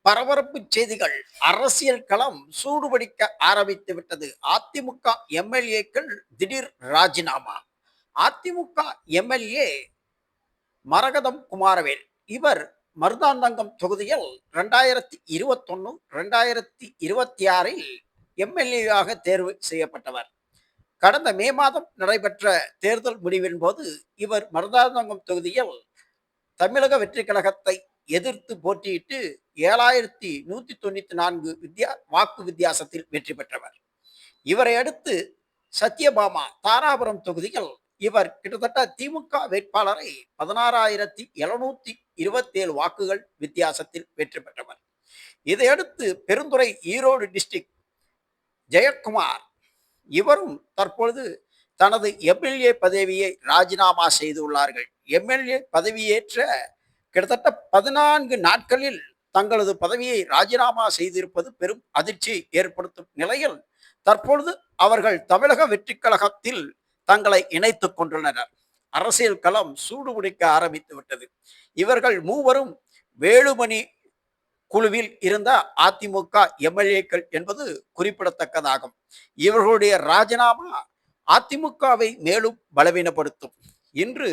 பரபரப்பு செய்திகள். அரசியல் களம் சூடுபிடிக்க ஆரம்பித்து விட்டது. அதிமுக எம்எல்ஏக்கள் திடீர் ராஜினாமா. அதிமுக எம்எல்ஏ மரகதம் குமாரவேல், இவர் மருதாந்தகம் தொகுதியில் 2021 2026 எம்எல்ஏவாக தேர்வு செய்யப்பட்டவர். கடந்த மே மாதம் நடைபெற்ற தேர்தல் முடிவின் போது இவர் மருதாந்தகம் தொகுதியில் தமிழக வெற்றி கழகத்தை எதிர்த்து போட்டியிட்டு 7194 வாக்கு வித்தியாசத்தில் வெற்றி பெற்றவர். இவரை அடுத்து சத்யபாமா தாராபுரம் தொகுதியில் இவர் கிட்டத்தட்ட திமுக வேட்பாளரை 16,727 வாக்குகள் வித்தியாசத்தில் வெற்றி பெற்றவர். இதையடுத்து பெருந்துறை ஈரோடு டிஸ்ட்ரிக்ட் ஜெயக்குமார், இவரும் தற்பொழுது தனது எம்எல்ஏ பதவியை ராஜினாமா செய்துள்ளார்கள். எம்எல்ஏ பதவியேற்ற கிட்டத்தட்ட 14 நாட்களில் தங்களது பதவியை ராஜினாமா செய்திருப்பது பெரும் அதிர்ச்சியை ஏற்படுத்தும் நிலையில் தற்பொழுது அவர்கள் தமிழக வெற்றி கழகத்தில் தங்களை இணைத்துக் கொண்டுள்ளனர். அரசியல் களம் சூடுபிடிக்க ஆரம்பித்து விட்டது. இவர்கள் மூவரும் வேலுமணி குழுவில் இருந்த அதிமுக எம்எல்ஏக்கள் என்பது குறிப்பிடத்தக்கதாகும். இவர்களுடைய ராஜினாமா அதிமுகவை மேலும் பலவீனப்படுத்தும். இன்று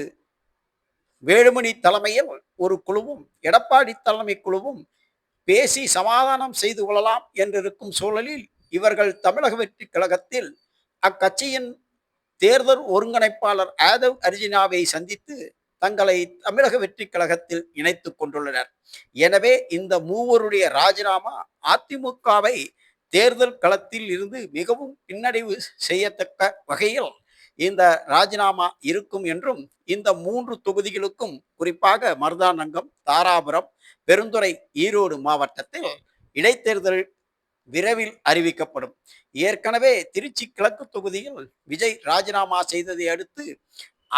வேலுமணி தலைமையில் ஒரு குழுவும் எடப்பாடி தலைமை குழுவும் பேசி சமாதானம் செய்து கொள்ளலாம் என்றிருக்கும் சூழலில் இவர்கள் தமிழக வெற்றி கழகத்தில் அக்கட்சியின் தேர்தல் ஒருங்கிணைப்பாளர் ஆதவ் அர்ஜுனாவை சந்தித்து தங்களை தமிழக வெற்றி கழகத்தில் இணைத்துக் கொண்டுள்ளனர். எனவே இந்த மூவருடைய ராஜினாமா அதிமுகவை தேர்தல் களத்தில் இருந்து மிகவும் பின்னடைவு செய்யத்தக்க வகையில் இந்த ராஜினாமா இருக்கும் என்றும், இந்த 3 தொகுதிகளுக்கும் குறிப்பாக மருதானங்கம், தாராபுரம், பெருந்துறை, ஈரோடு மாவட்டத்தில் இடைத்தேர்தல் விரைவில் அறிவிக்கப்படும். ஏற்கனவே திருச்சி கிழக்கு தொகுதியில் விஜய் ராஜினாமா செய்ததை அடுத்து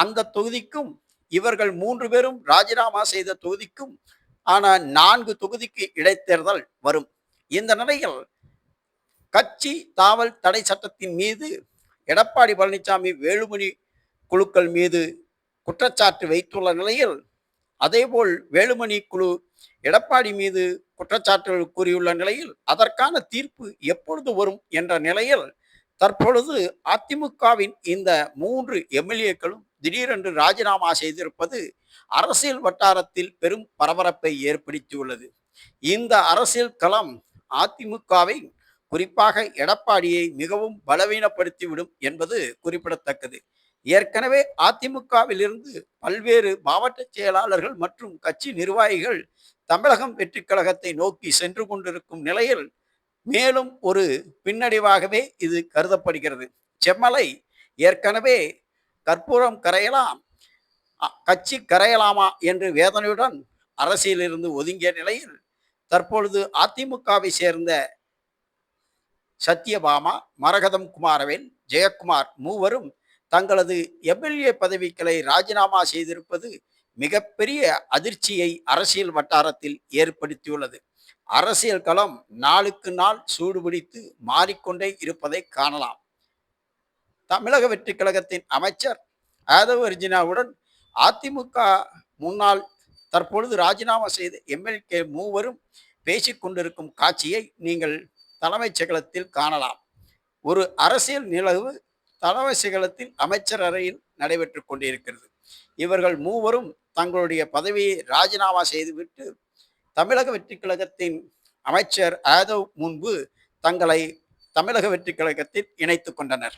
அந்த தொகுதிக்கும் இவர்கள் 3 பேரும் ராஜினாமா செய்த தொகுதிக்கும் ஆனால் 4 தொகுதிக்கு இடைத்தேர்தல் வரும். இந்த நிலையில் கட்சி தாவல் தடை சட்டத்தின் மீது எடப்பாடி பழனிசாமி வேலுமணி குழுக்கள் மீது குற்றச்சாட்டு வைத்துள்ள நிலையில், அதேபோல் வேலுமணி குழு எடப்பாடி மீது குற்றச்சாட்டுகள் கூறியுள்ள நிலையில் அதற்கான தீர்ப்பு எப்பொழுது வரும் என்ற நிலையில் தற்பொழுது அதிமுகவின் இந்த 3 எம்எல்ஏக்களும் திடீரென்று ராஜினாமா செய்திருப்பது அரசியல் வட்டாரத்தில் பெரும் பரபரப்பை ஏற்படுத்தியுள்ளது. இந்த அரசியல் களம் அதிமுகவை, குறிப்பாக எடப்பாடியை மிகவும் பலவீனப்படுத்திவிடும் என்பது குறிப்பிடத்தக்கது. ஏற்கனவே அதிமுகவில் இருந்து பல்வேறு மாவட்ட செயலாளர்கள் மற்றும் கட்சி நிர்வாகிகள் தமிழகம் வெற்றி கழகத்தை நோக்கி சென்று கொண்டிருக்கும் நிலையில் மேலும் ஒரு பின்னடைவாகவே இது கருதப்படுகிறது. செம்மலை ஏற்கனவே கற்பூரம் கரையலாம், கட்சி கரையலாமா என்று வேதனையுடன் அரசியலிருந்து ஒதுங்கிய நிலையில் தற்பொழுது அதிமுகவை சேர்ந்த சத்யபாமா, மரகதம் குமாரவேல், ஜெயக்குமார் மூவரும் தங்களது எம்எல்ஏ பதவிகளை ராஜினாமா செய்திருப்பது மிகப்பெரிய அதிர்ச்சியை அரசியல் வட்டாரத்தில் ஏற்படுத்தியுள்ளது. அரசியல் களம் நாளுக்கு நாள் சூடுபிடித்து மாறிக்கொண்டே இருப்பதை காணலாம். தமிழக வெற்றி கழகத்தின் அமைச்சர் ஆதவ் அர்ஜுனாவுடன் அதிமுக முன்னாள் தற்பொழுது ராஜினாமா செய்த எம்எல்ஏ மூவரும் பேசிக்கொண்டிருக்கும் காட்சியை நீங்கள் தலைமைச் செயலகத்தில் காணலாம். ஒரு அரசியல் நிலவு தலைமைச் செயலகத்தில் அமைச்சர் அறையில் நடைபெற்று கொண்டிருக்கிறது. இவர்கள் மூவரும் தங்களுடைய பதவியை ராஜினாமா செய்துவிட்டு தமிழக வெற்றி கழகத்தின் அமைச்சர் ஆதவ் முன்பு தங்களை தமிழக வெற்றி கழகத்தில் இணைத்துக் கொண்டனர்.